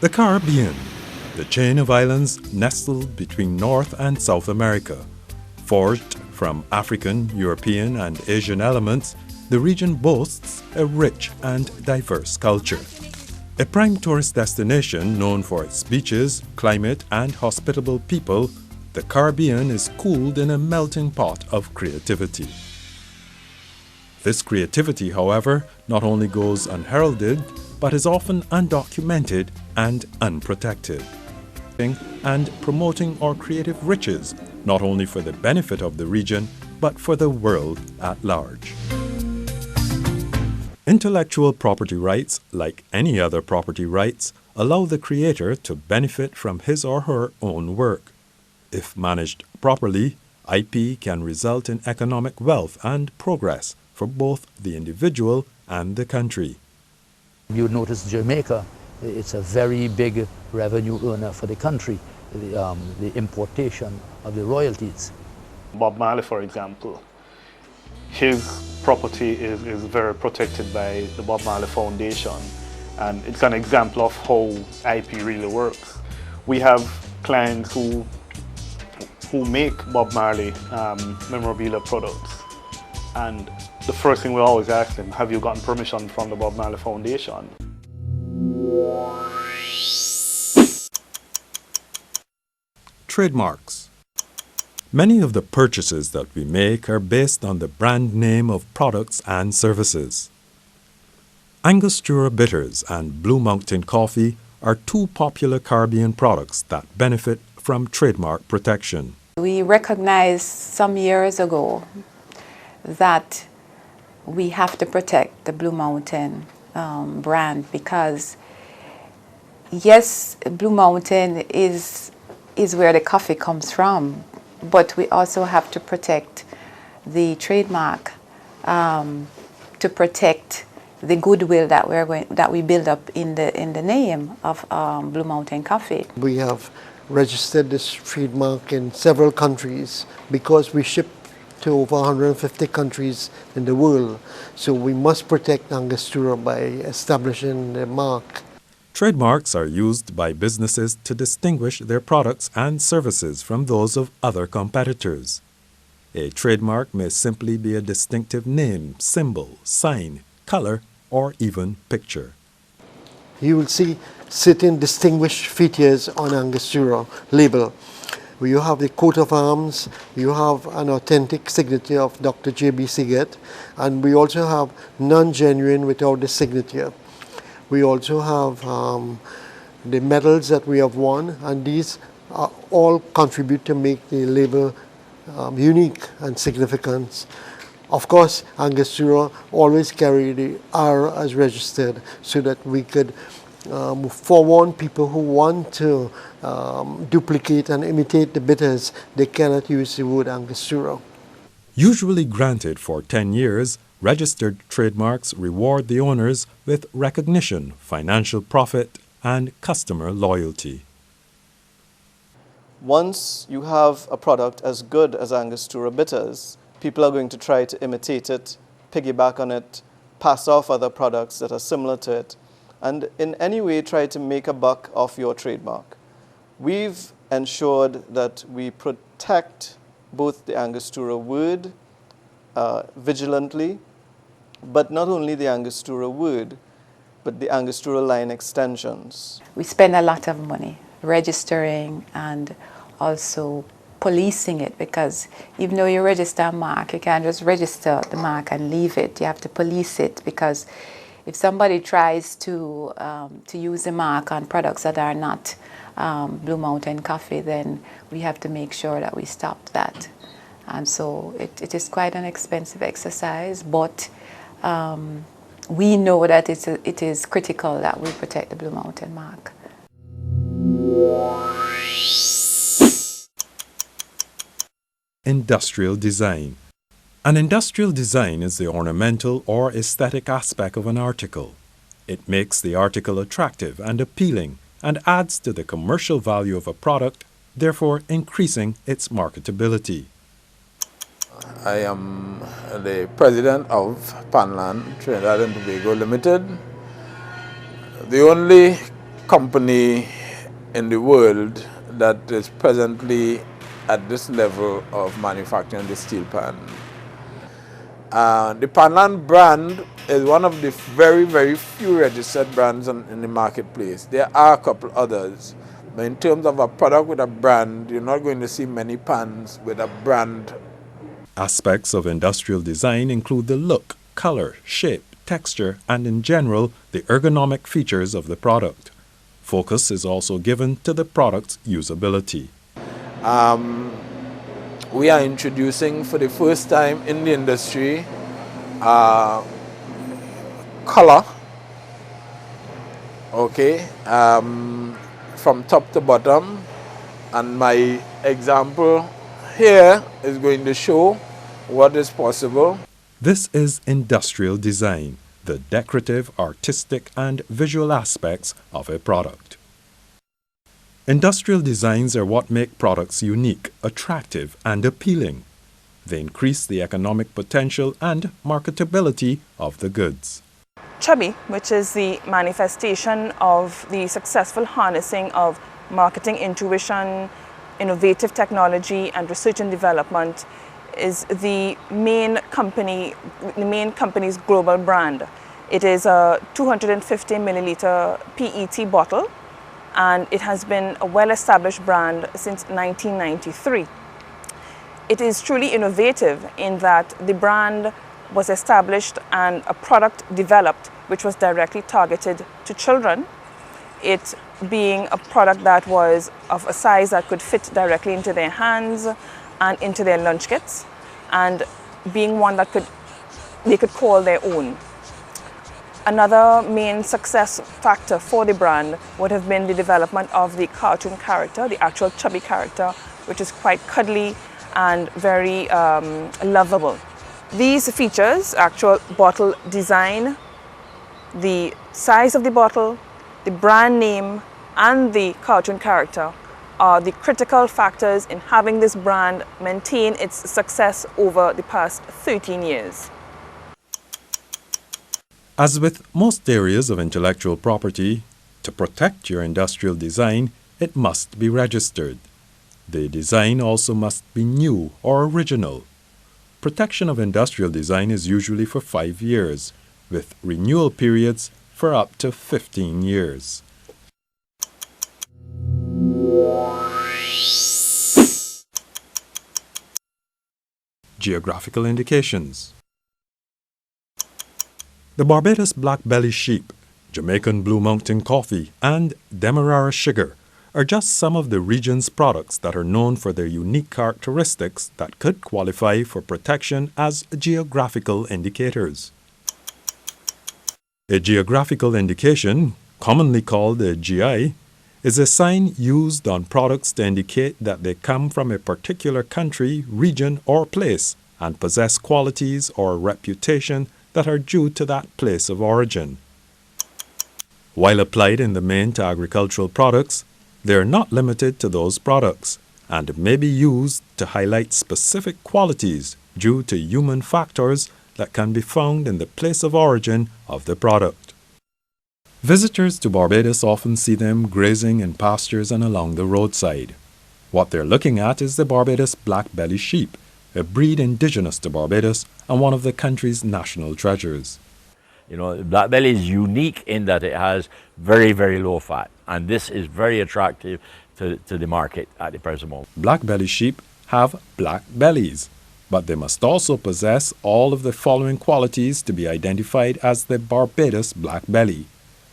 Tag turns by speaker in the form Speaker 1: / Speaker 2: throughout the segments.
Speaker 1: The Caribbean, the chain of islands nestled between North and South America. Forged from African, European, and Asian elements, the region boasts a rich and diverse culture. A prime tourist destination known for its beaches, climate, and hospitable people, the Caribbean is cooled in a melting pot of creativity. This creativity, however, not only goes unheralded, but is often undocumented and unprotected. And promoting our creative riches, not only for the benefit of the region, but for the world at large. Intellectual property rights, like any other property rights, allow the creator to benefit from his or her own work. If managed properly, IP can result in economic wealth and progress for both the individual and the country.
Speaker 2: You notice Jamaica, it's a very big revenue earner for the country, the importation of the royalties.
Speaker 3: Bob Marley, for example, his property is very protected by the Bob Marley Foundation, and it's an example of how IP really works. We have clients who make Bob Marley memorabilia products, and the first thing we always ask them, have you gotten permission from the Bob Marley Foundation?
Speaker 1: Trademarks. Many of the purchases that we make are based on the brand name of products and services. Angostura Bitters and Blue Mountain Coffee are two popular Caribbean products that benefit from trademark protection.
Speaker 4: We recognized some years ago that we have to protect the Blue Mountain brand because, yes, Blue Mountain is where the coffee comes from, but we also have to protect the trademark to protect the goodwill that we build up in the name of Blue Mountain Coffee.
Speaker 5: We have registered this trademark in several countries because we ship to over 150 countries in the world. So we must protect Angostura by establishing the mark.
Speaker 1: Trademarks are used by businesses to distinguish their products and services from those of other competitors. A trademark may simply be a distinctive name, symbol, sign, color, or even picture.
Speaker 5: You will see certain distinguished features on Angostura label. You have the coat of arms, you have an authentic signature of Dr. J.B. Siggett, and we also have non-genuine without the signature. We also have the medals that we have won, and these all contribute to make the label unique and significant. Of course, Angostura always carry the R as registered so that we could forewarn people who want to duplicate and imitate the bitters. They cannot use the word Angostura.
Speaker 1: Usually granted for 10 years, registered trademarks reward the owners with recognition, financial profit, and customer loyalty.
Speaker 6: Once you have a product as good as Angostura Bitters, people are going to try to imitate it, piggyback on it, pass off other products that are similar to it, and in any way try to make a buck off your trademark. We've ensured that we protect both the Angostura word vigilantly, but not only the Angostura word, but the Angostura line extensions.
Speaker 4: We spend a lot of money registering and also policing it, because even though you register a mark, you can't just register the mark and leave it. You have to police it, because if somebody tries to use a mark on products that are not Blue Mountain Coffee, then we have to make sure that we stop that. And so it is quite an expensive exercise, but we know that it is critical that we protect the Blue Mountain mark.
Speaker 1: Industrial design. An industrial design is the ornamental or aesthetic aspect of an article. It makes the article attractive and appealing and adds to the commercial value of a product, therefore increasing its marketability.
Speaker 7: I am the president of Panland Trinidad and Tobago Limited. The only company in the world that is presently at this level of manufacturing the steel pan. The Panland brand is one of the very, very few registered brands in the marketplace. There are a couple others, but in terms of a product with a brand, you're not going to see many pans with a brand.
Speaker 1: Aspects of industrial design include the look, color, shape, texture, and in general, the ergonomic features of the product. Focus is also given to the product's usability.
Speaker 7: We are introducing for the first time in the industry color, okay, from top to bottom, and my example here is going to show what is possible.
Speaker 1: This is industrial design, the decorative, artistic, and visual aspects of a product. Industrial designs are what make products unique, attractive, and appealing. They increase the economic potential and marketability of the goods.
Speaker 8: Chubby, which is the manifestation of the successful harnessing of marketing intuition, innovative technology, and research and development, is the main company's global brand. It is a 250 milliliter PET bottle, and it has been a well-established brand since 1993. It is truly innovative in that the brand was established and a product developed which was directly targeted to children, it being a product that was of a size that could fit directly into their hands and into their lunch kits, and being one that they could call their own. Another main success factor for the brand would have been the development of the cartoon character, the actual chubby character, which is quite cuddly and very lovable. These features, actual bottle design, the size of the bottle, the brand name, and the cartoon character are the critical factors in having this brand maintain its success over the past 13 years.
Speaker 1: As with most areas of intellectual property, to protect your industrial design, it must be registered. The design also must be new or original. Protection of industrial design is usually for 5 years, with renewal periods for up to 15 years. Geographical indications. The Barbados Black Belly Sheep, Jamaican Blue Mountain Coffee, and Demerara Sugar are just some of the region's products that are known for their unique characteristics that could qualify for protection as geographical indicators. A geographical indication, commonly called a GI, is a sign used on products to indicate that they come from a particular country, region, or place and possess qualities or reputation that are due to that place of origin. While applied in the main to agricultural products, they are not limited to those products and may be used to highlight specific qualities due to human factors that can be found in the place of origin of the product. Visitors to Barbados often see them grazing in pastures and along the roadside. What they're looking at is the Barbados Black Belly Sheep, a breed indigenous to Barbados and one of the country's national treasures.
Speaker 9: You know, Black Belly is unique in that it has very, very low fat, and this is very attractive to the market at the present moment.
Speaker 1: Black Belly sheep have black bellies, but they must also possess all of the following qualities to be identified as the Barbados Black Belly: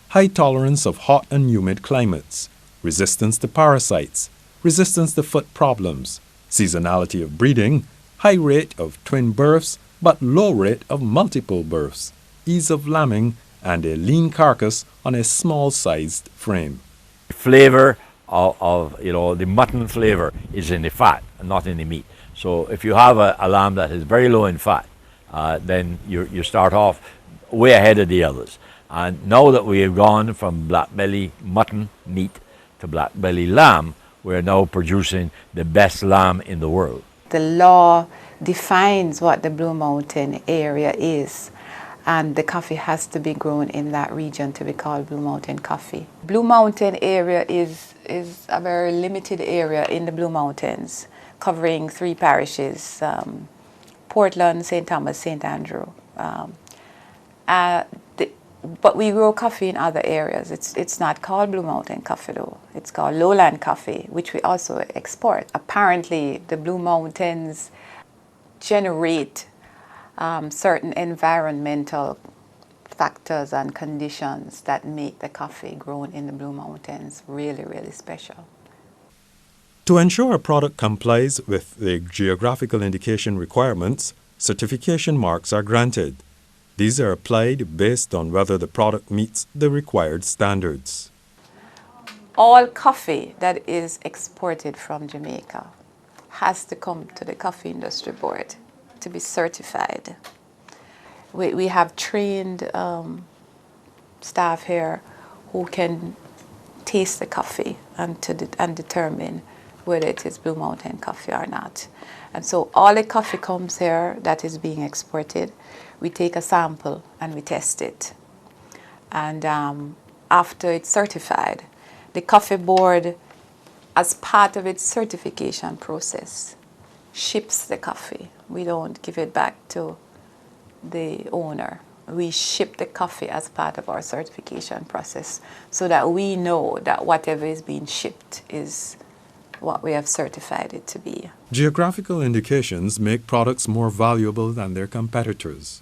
Speaker 1: high tolerance of hot and humid climates, resistance to parasites, resistance to foot problems, seasonality of breeding, high rate of twin births but low rate of multiple births, ease of lambing, and a lean carcass on a small-sized frame.
Speaker 9: The flavor of the mutton flavor is in the fat and not in the meat. So if you have a lamb that is very low in fat, then you start off way ahead of the others. And now that we have gone from black belly mutton meat to black belly lamb, we're now producing the best lamb in the world.
Speaker 4: The law defines what the Blue Mountain area is, and the coffee has to be grown in that region to be called Blue Mountain coffee. Blue Mountain area is a very limited area in the Blue Mountains, covering 3 parishes, Portland, St. Thomas, St. Andrew. But we grow coffee in other areas. It's not called Blue Mountain coffee though. It's called lowland coffee, which we also export. Apparently, the Blue Mountains generate certain environmental factors and conditions that make the coffee grown in the Blue Mountains really, really special.
Speaker 1: To ensure a product complies with the geographical indication requirements, certification marks are granted. These are applied based on whether the product meets the required standards.
Speaker 4: All coffee that is exported from Jamaica has to come to the Coffee Industry Board to be certified. We have trained staff here who can taste the coffee and determine whether it is Blue Mountain coffee or not. And so all the coffee comes here that is being exported. We take a sample and we test it. And after it's certified, the Coffee Board, as part of its certification process, ships the coffee. We don't give it back to the owner. We ship the coffee as part of our certification process so that we know that whatever is being shipped is what we have certified it to be.
Speaker 1: Geographical indications make products more valuable than their competitors.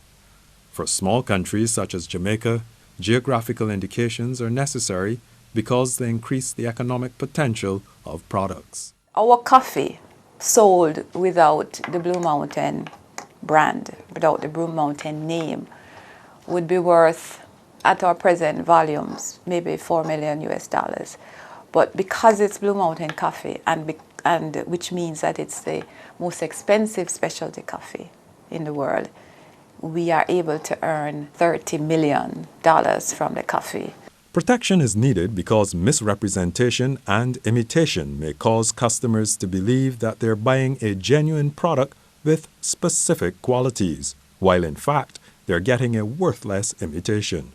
Speaker 1: For small countries such as Jamaica, geographical indications are necessary because they increase the economic potential of products.
Speaker 4: Our coffee sold without the Blue Mountain brand, without the Blue Mountain name, would be worth, at our present volumes, maybe $4 million US. But because it's Blue Mountain coffee, and which means that it's the most expensive specialty coffee in the world, we are able to earn $30 million from the coffee.
Speaker 1: Protection is needed because misrepresentation and imitation may cause customers to believe that they're buying a genuine product with specific qualities, while in fact they're getting a worthless imitation.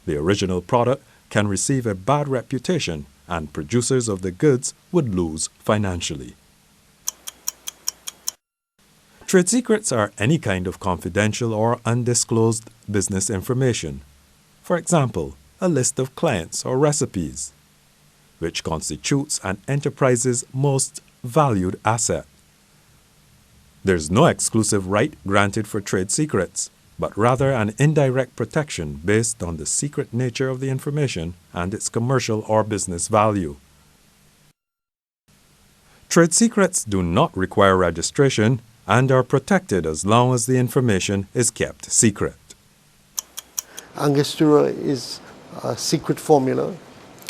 Speaker 1: The original product can receive a bad reputation, and producers of the goods would lose financially. Trade secrets are any kind of confidential or undisclosed business information. For example, a list of clients or recipes, which constitutes an enterprise's most valued asset. There's no exclusive right granted for trade secrets, but rather an indirect protection based on the secret nature of the information and its commercial or business value. Trade secrets do not require registration and are protected as long as the information is kept secret.
Speaker 5: Angostura is a secret formula.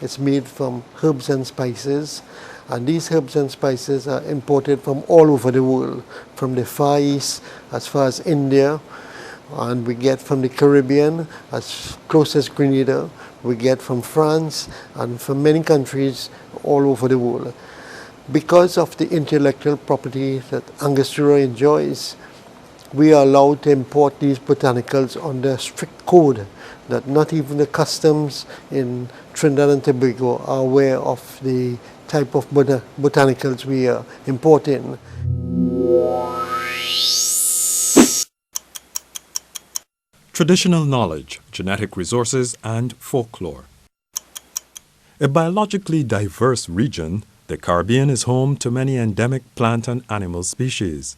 Speaker 5: It's made from herbs and spices, and these herbs and spices are imported from all over the world, from the Far East as far as India, and we get from the Caribbean as close as Grenada, we get from France and from many countries all over the world. Because of the intellectual property that Angostura enjoys, we are allowed to import these botanicals under a strict code that not even the customs in Trinidad and Tobago are aware of the type of botanicals we are importing.
Speaker 1: Traditional knowledge, genetic resources, and folklore. A biologically diverse region, the Caribbean is home to many endemic plant and animal species.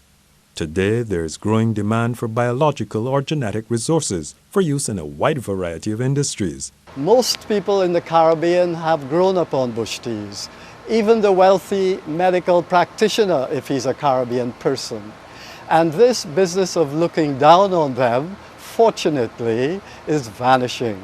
Speaker 1: Today, there is growing demand for biological or genetic resources for use in a wide variety of industries.
Speaker 10: Most people in the Caribbean have grown up on bush teas, even the wealthy medical practitioner if he's a Caribbean person. And this business of looking down on them, fortunately, is vanishing.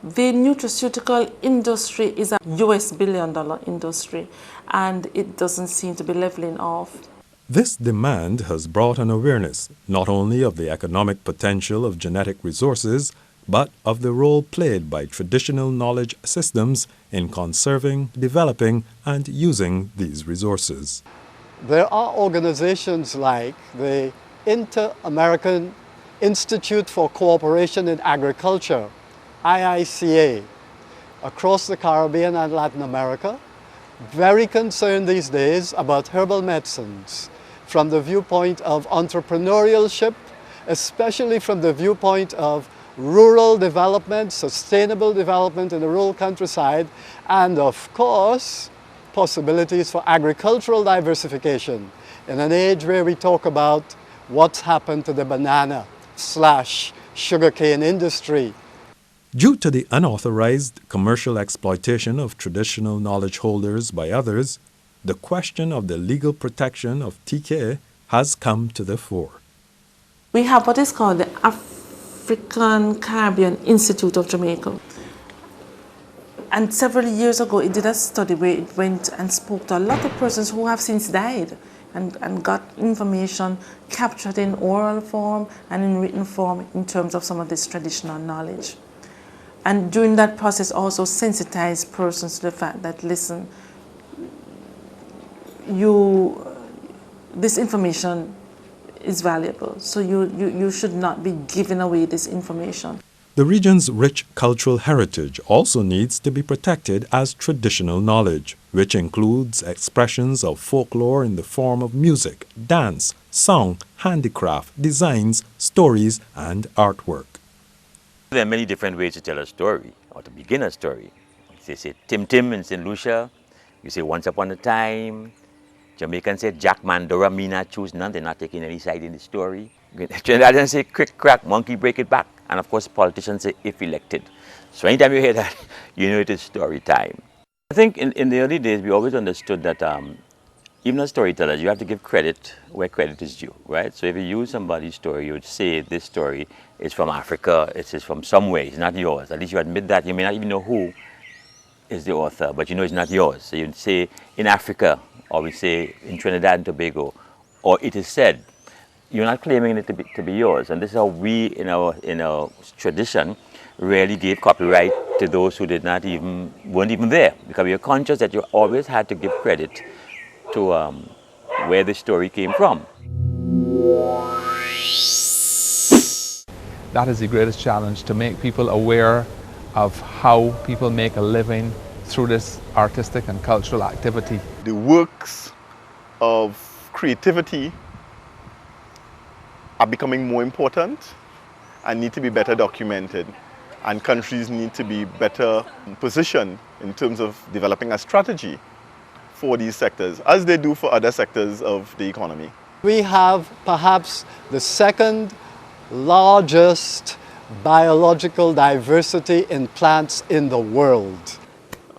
Speaker 11: The nutraceutical industry is a US billion-dollar industry, and it doesn't seem to be leveling off.
Speaker 1: This demand has brought an awareness not only of the economic potential of genetic resources, but of the role played by traditional knowledge systems in conserving, developing, and using these resources.
Speaker 10: There are organizations like the Inter-American Institute for Cooperation in Agriculture, IICA, across the Caribbean and Latin America, very concerned these days about herbal medicines from the viewpoint of entrepreneurship, especially from the viewpoint of rural development, sustainable development in the rural countryside, and of course, possibilities for agricultural diversification in an age where we talk about what's happened to the banana/sugarcane industry.
Speaker 1: Due to the unauthorized commercial exploitation of traditional knowledge holders by others, the question of the legal protection of TK has come to the fore.
Speaker 11: We have what is called the African Caribbean Institute of Jamaica. And several years ago, it did a study where it went and spoke to a lot of persons who have since died and got information captured in oral form and in written form in terms of some of this traditional knowledge. And during that process also sensitized persons to the fact that, listen, this information is valuable, so you should not be giving away this information.
Speaker 1: The region's rich cultural heritage also needs to be protected as traditional knowledge, which includes expressions of folklore in the form of music, dance, song, handicraft, designs, stories, and artwork.
Speaker 12: There are many different ways to tell a story, or to begin a story. They say Tim Tim in St. Lucia, you say Once Upon a Time, Jamaicans say Jack Mandora, me not choose none, they're not taking any side in the story. Trinidadians say Crick Crack, Monkey Break It Back, and of course politicians say if elected. So anytime you hear that, you know it is story time. I think in the early days we always understood that even as storytellers, you have to give credit where credit is due, right? So if you use somebody's story, you would say this story is from Africa, it is from somewhere, it's not yours. At least you admit that. You may not even know who is the author, but you know it's not yours. So you'd say in Africa, or we say in Trinidad and Tobago, or it is said. You're not claiming it to be yours. And this is how we, in our tradition, really gave copyright to those who weren't even there. Because we are conscious that you always had to give credit to where the story came from.
Speaker 13: That is the greatest challenge, to make people aware of how people make a living through this artistic and cultural activity.
Speaker 14: The works of creativity are becoming more important and need to be better documented. And countries need to be better positioned in terms of developing a strategy for these sectors, as they do for other sectors of the economy.
Speaker 10: We have perhaps the second largest biological diversity in plants in the world.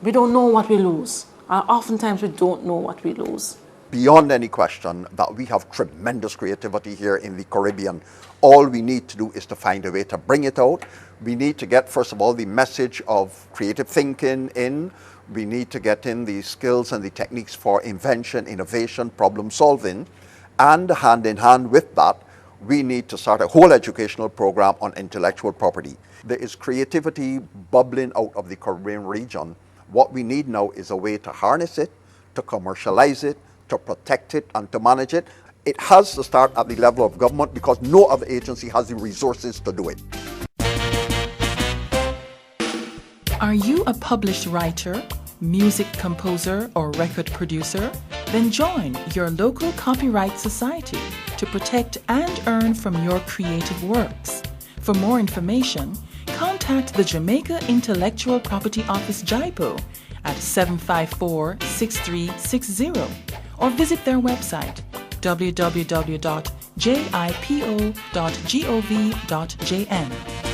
Speaker 11: We don't know what we lose. Oftentimes we don't know what we lose.
Speaker 15: Beyond any question that we have tremendous creativity here in the Caribbean. All we need to do is to find a way to bring it out. We need to get, first of all, the message of creative thinking in. We need to get in the skills and the techniques for invention, innovation, problem solving. And hand in hand with that, we need to start a whole educational program on intellectual property. There is creativity bubbling out of the Caribbean region. What we need now is a way to harness it, to commercialize it, to protect it, and to manage it. It has to start at the level of government because no other agency has the resources to do it.
Speaker 16: Are you a published writer, music composer, or record producer? Then join your local copyright society to protect and earn from your creative works. For more information, contact the Jamaica Intellectual Property Office JIPO at 754-6360 or visit their website www.jipo.gov.jn.